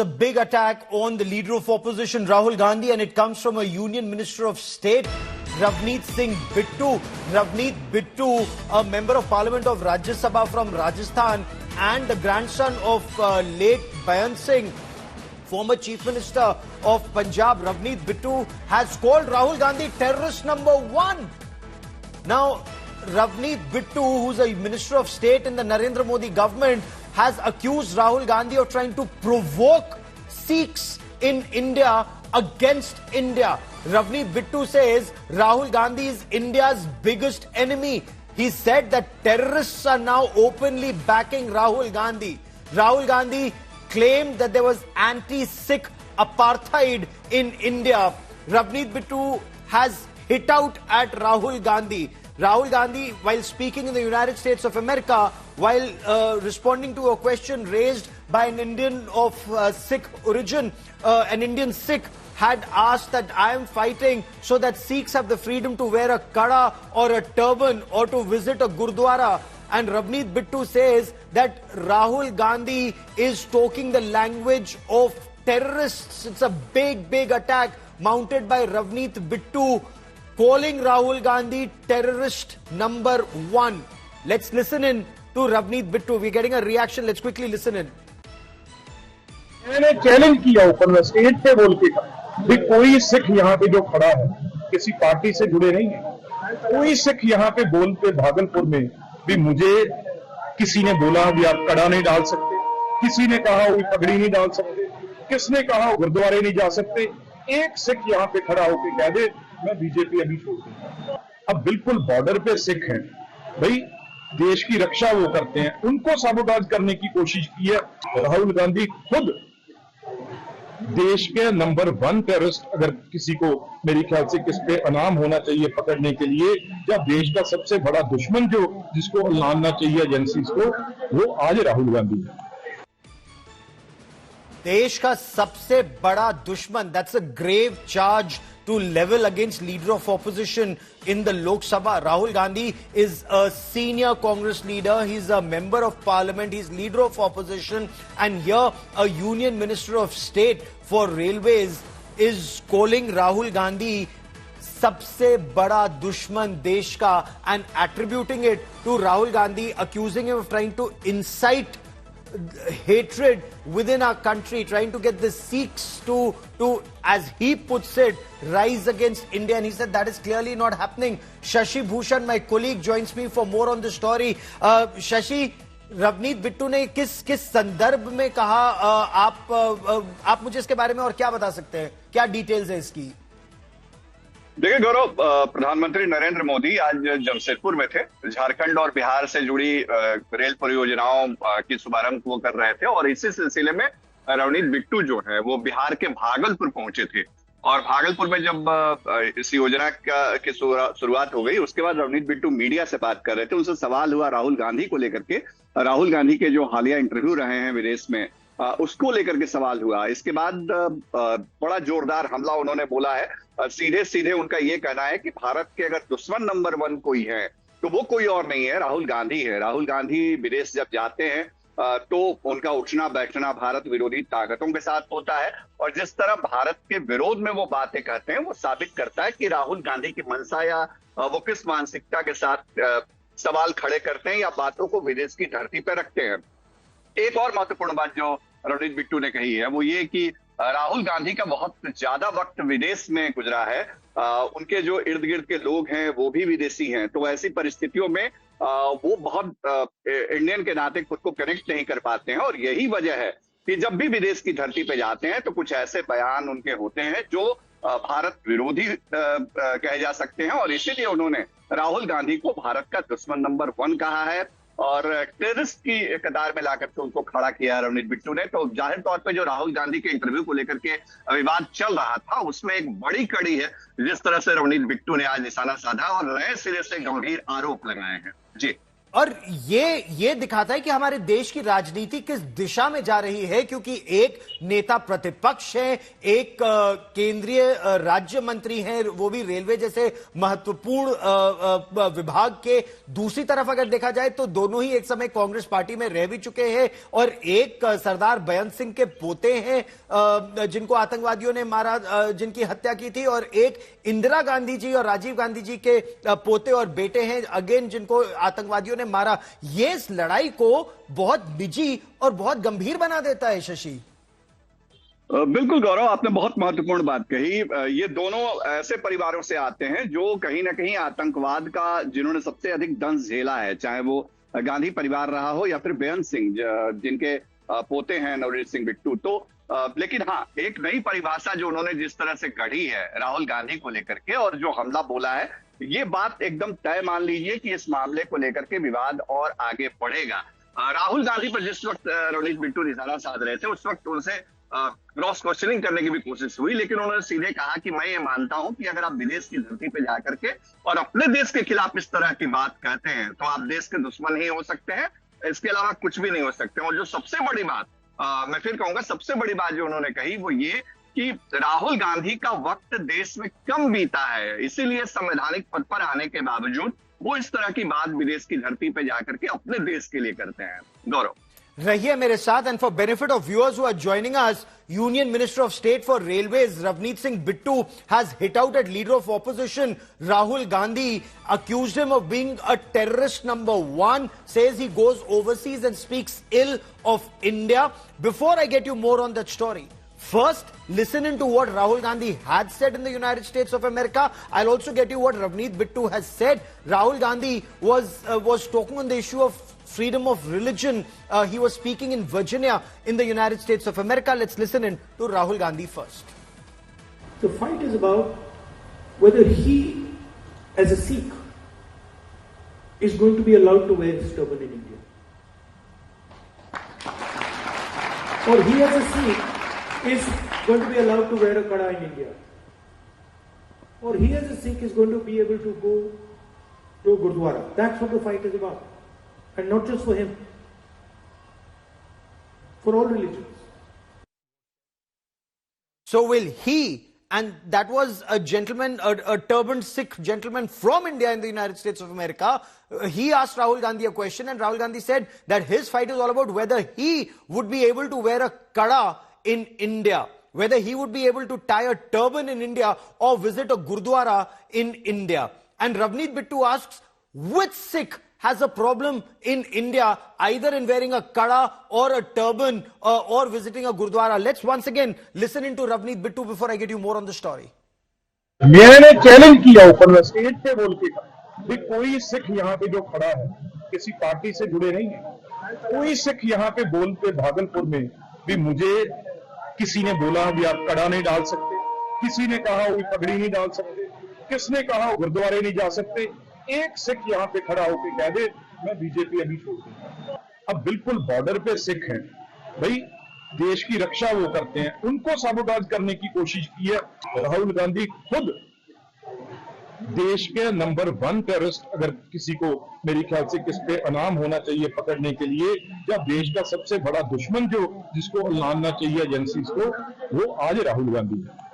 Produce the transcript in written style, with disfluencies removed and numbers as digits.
A big attack on the leader of opposition, Rahul Gandhi, and it comes from a Union Minister of State, Ravneet Singh Bittu. Ravneet Bittu, a member of Parliament of Rajya Sabha from Rajasthan and the grandson of late Bayan Singh, former Chief Minister of Punjab. Ravneet Bittu has called Rahul Gandhi terrorist number one. Now, Ravneet Bittu, who's a Minister of State in the Narendra Modi government, has accused Rahul Gandhi of trying to provoke Sikhs in India against India. Ravneet Bittu says Rahul Gandhi is India's biggest enemy. He said that terrorists are now openly backing Rahul Gandhi. Rahul Gandhi claimed that there was anti-Sikh apartheid in India. Ravneet Bittu has hit out at Rahul Gandhi. Rahul Gandhi, while speaking in the United States of America, while responding to a question raised by an Indian of Sikh origin, an Indian Sikh had asked that I am fighting so that Sikhs have the freedom to wear a kada or a turban or to visit a Gurdwara. And Ravneet Bittu says that Rahul Gandhi is talking the language of terrorists. It's a big, big attack mounted by Ravneet Bittu, calling Rahul Gandhi terrorist number one. Let's listen in to Ravneet Bittu. We're getting a reaction. Let's quickly listen in. मैंने challenge किया ऊपर में stage पे बोल के भी कोई सिख यहाँ पे जो खड़ा है किसी पार्टी से जुड़े नहीं है। कोई सिख यहाँ पे बोल पे भागलपुर में भी मुझे किसी ने बोला भी आप कड़ा नहीं डाल सकते, किसी ने कहा वो पगड़ी नहीं डाल सकते, किसने कहा गुरुद्वारे नहीं जा सकते। एक सिख यहाँ पे खड़ा होकर कह दे मैं बीजेपी अभी छोड़ दूंगा। अब बिल्कुल बॉर्डर पे सिख हैं भाई, देश की रक्षा वो करते हैं, उनको साबोटाज करने की कोशिश की है। राहुल गांधी खुद देश के नंबर 1 टेररिस्ट, अगर किसी को मेरे ख्याल से किस पे इनाम होना चाहिए पकड़ने के लिए, या देश का सबसे बड़ा दुश्मन जो जिसको लाना चाहिए एजेंसीज को, वो आज राहुल गांधी है। देश का सबसे बड़ा दुश्मन, that's a grave charge to level against leader of opposition in the Lok Sabha. Rahul Gandhi is a senior Congress leader. He's a member of parliament. He's leader of opposition. And here a union minister of state for railways is calling Rahul Gandhi सबसे बड़ा दुश्मन देश का and attributing it to Rahul Gandhi, accusing him of trying to incite hatred within our country, trying to get the Sikhs to, as he puts it, rise against India. And he said that is clearly not happening. Shashi Bhushan, my colleague, joins me for more on the story. Shashi, Ravneet Bittu ने किस संदर्भ में कहा, आप मुझे इसके बारे में और क्या बता सकते हैं, क्या डिटेल्स है इसकी? देखिए गौरव, प्रधानमंत्री नरेंद्र मोदी आज जमशेदपुर में थे। झारखंड और बिहार से जुड़ी रेल परियोजनाओं की शुभारंभ वो कर रहे थे और इसी सिलसिले में ravneet बिट्टू जो है वो बिहार के भागलपुर पहुंचे थे। और भागलपुर में जब इस योजना की शुरुआत हो गई, उसके बाद ravneet बिट्टू मीडिया से बात कर रहे थे। उनसे सवाल हुआ राहुल गांधी को लेकर के, राहुल गांधी के जो हालिया इंटरव्यू रहे हैं विदेश में, उसको लेकर के सवाल हुआ। इसके बाद बड़ा जोरदार हमला उन्होंने बोला है। सीधे सीधे उनका ये कहना है कि भारत के अगर दुश्मन नंबर 1 कोई है तो वो कोई और नहीं है, राहुल गांधी है। राहुल गांधी विदेश जब जाते हैं तो उनका उठना बैठना भारत विरोधी ताकतों के साथ होता है। और जिस तरह भारत के विरोध में वो बातें कहते हैं, वो साबित करता है कि राहुल गांधी की मंशा या वो किस मानसिकता के साथ सवाल खड़े करते हैं या बातों को विदेश की धरती पर रखते हैं। एक और महत्वपूर्ण बात जो ravneet बिट्टू ने कही है वो ये कि राहुल गांधी का बहुत ज्यादा वक्त विदेश में गुजरा है। उनके जो इर्द गिर्द के लोग हैं वो भी विदेशी हैं, तो ऐसी परिस्थितियों में वो बहुत इंडियन के नाते खुद को कनेक्ट नहीं कर पाते हैं। और यही वजह है कि जब भी विदेश की धरती पे जाते हैं तो कुछ ऐसे बयान उनके होते हैं जो भारत विरोधी कहे जा सकते हैं। और इसीलिए उन्होंने राहुल गांधी को भारत का दुश्मन नंबर 1 कहा है और टेररिस्ट की कतार में लाकर के उनको खड़ा किया ravneet बिट्टू ने। तो जाहिर तौर पे जो राहुल गांधी के इंटरव्यू को लेकर के विवाद चल रहा था, उसमें एक बड़ी कड़ी है जिस तरह से ravneet बिट्टू ने आज निशाना साधा और नए सिरे से गंभीर आरोप लगाए हैं। जी। और ये दिखाता है कि हमारे देश की राजनीति किस दिशा में जा रही है, क्योंकि एक नेता प्रतिपक्ष है, एक केंद्रीय राज्य मंत्री हैं, वो भी रेलवे जैसे महत्वपूर्ण विभाग के। दूसरी तरफ अगर देखा जाए तो दोनों ही एक समय कांग्रेस पार्टी में रह भी चुके हैं, और एक सरदार बेअंत सिंह के पोते हैं जिनको आतंकवादियों ने मारा, जिनकी हत्या की थी, और एक इंदिरा गांधी जी और राजीव गांधी जी के पोते और बेटे हैं अगेन जिनको आतंकवादियों ने मारा। ये इस लड़ाई को बहुत निजी और बहुत गंभीर बना देता है। शशि, बिल्कुल गौरव, आपने बहुत महत्वपूर्ण बात कही। ये दोनों ऐसे परिवारों से आते हैं जो कहीं ना कहीं आतंकवाद का, जिन्होंने सबसे अधिक दंश झेला है, चाहे वो गांधी परिवार रहा हो या फिर बेअंत सिंह जिनके पोते हैं नवनीत सिंह बिट्टू। तो लेकिन हाँ, एक नई परिभाषा जो उन्होंने जिस तरह से गढ़ी है राहुल गांधी को लेकर के, और जो हमला बोला है, ये बात एकदम तय मान लीजिए कि इस मामले को लेकर के विवाद और आगे बढ़ेगा। राहुल गांधी पर जिस वक्त नवनीत बिट्टू निशाना साध रहे थे, उस वक्त उनसे क्रॉस क्वेश्चनिंग करने की भी कोशिश हुई, लेकिन उन्होंने सीधे कहा कि मैं ये मानता हूं कि अगर आप विदेश की धरती पे जाकर के और अपने देश के खिलाफ इस तरह की बात कहते हैं तो आप देश के दुश्मन ही हो सकते हैं, इसके अलावा कुछ भी नहीं हो सकते। और जो सबसे बड़ी बात, मैं फिर कहूंगा, सबसे बड़ी बात जो उन्होंने कही वो ये कि राहुल गांधी का वक्त देश में कम बीता है, इसीलिए संवैधानिक पद पर आने के बावजूद वो इस तरह की बात विदेश की धरती पे जाकर के अपने देश के लिए करते हैं। गौरव, रहिए मेरे साथ, and for benefit of viewers who are joining us, union minister of state for railways Ravneet Singh Bittu has hit out at leader of opposition Rahul Gandhi, accused him of being a terrorist number one, says he goes overseas and speaks ill of India. Before I get you more on that story, first listen into what Rahul Gandhi had said in the United States of America. I'll also get you what Ravneet Bittu has said. Rahul Gandhi was talking on the issue of freedom of religion. He was speaking in Virginia in the United States of America. Let's listen in to Rahul Gandhi first. The fight is about whether he, as a Sikh, is going to be allowed to wear his turban in India. Or he, as a Sikh, is going to be allowed to wear a kada in India. Or he, as a Sikh, is going to be able to go to a Gurdwara. That's what the fight is about. And not just for him, for all religions. So will he, and that was a gentleman, a turbaned Sikh gentleman from India in the United States of America, he asked Rahul Gandhi a question, and Rahul Gandhi said that his fight is all about whether he would be able to wear a kada in India, whether he would be able to tie a turban in India or visit a Gurdwara in India. And Ravneet Bittu asks, which Sikh has a problem in India, either in wearing a kada or a turban or visiting a Gurdwara? Let's once again listen into Ravneet Bittu before I get you more on the story. मैंने challenge किया open में, stage पे बोल के भी कोई सिख यहाँ पे जो खड़ा है किसी पार्टी से जुड़े नहीं है। कोई सिख यहाँ पे बोल पे भागलपुर में भी मुझे किसी ने बोला भी आप कड़ा नहीं डाल सकते, किसी ने कहा वो पगड़ी नहीं डाल सकते, किसने कहा गुरुद्वारे नहीं जा सकते। एक सिख यहाँ पे खड़ा होकर कह दे मैं बीजेपी अभी छोड़ दूंगा। अब बिल्कुल बॉर्डर पे सिख हैं भाई, देश की रक्षा वो करते हैं, उनको साबोटाज करने की कोशिश की है। राहुल गांधी खुद देश के नंबर 1 टेररिस्ट, अगर किसी को मेरे ख्याल से किस पे इनाम होना चाहिए पकड़ने के लिए, या देश का सबसे बड़ा दुश्मन जो जिसको लाना चाहिए एजेंसीज को, वो आज राहुल गांधी है।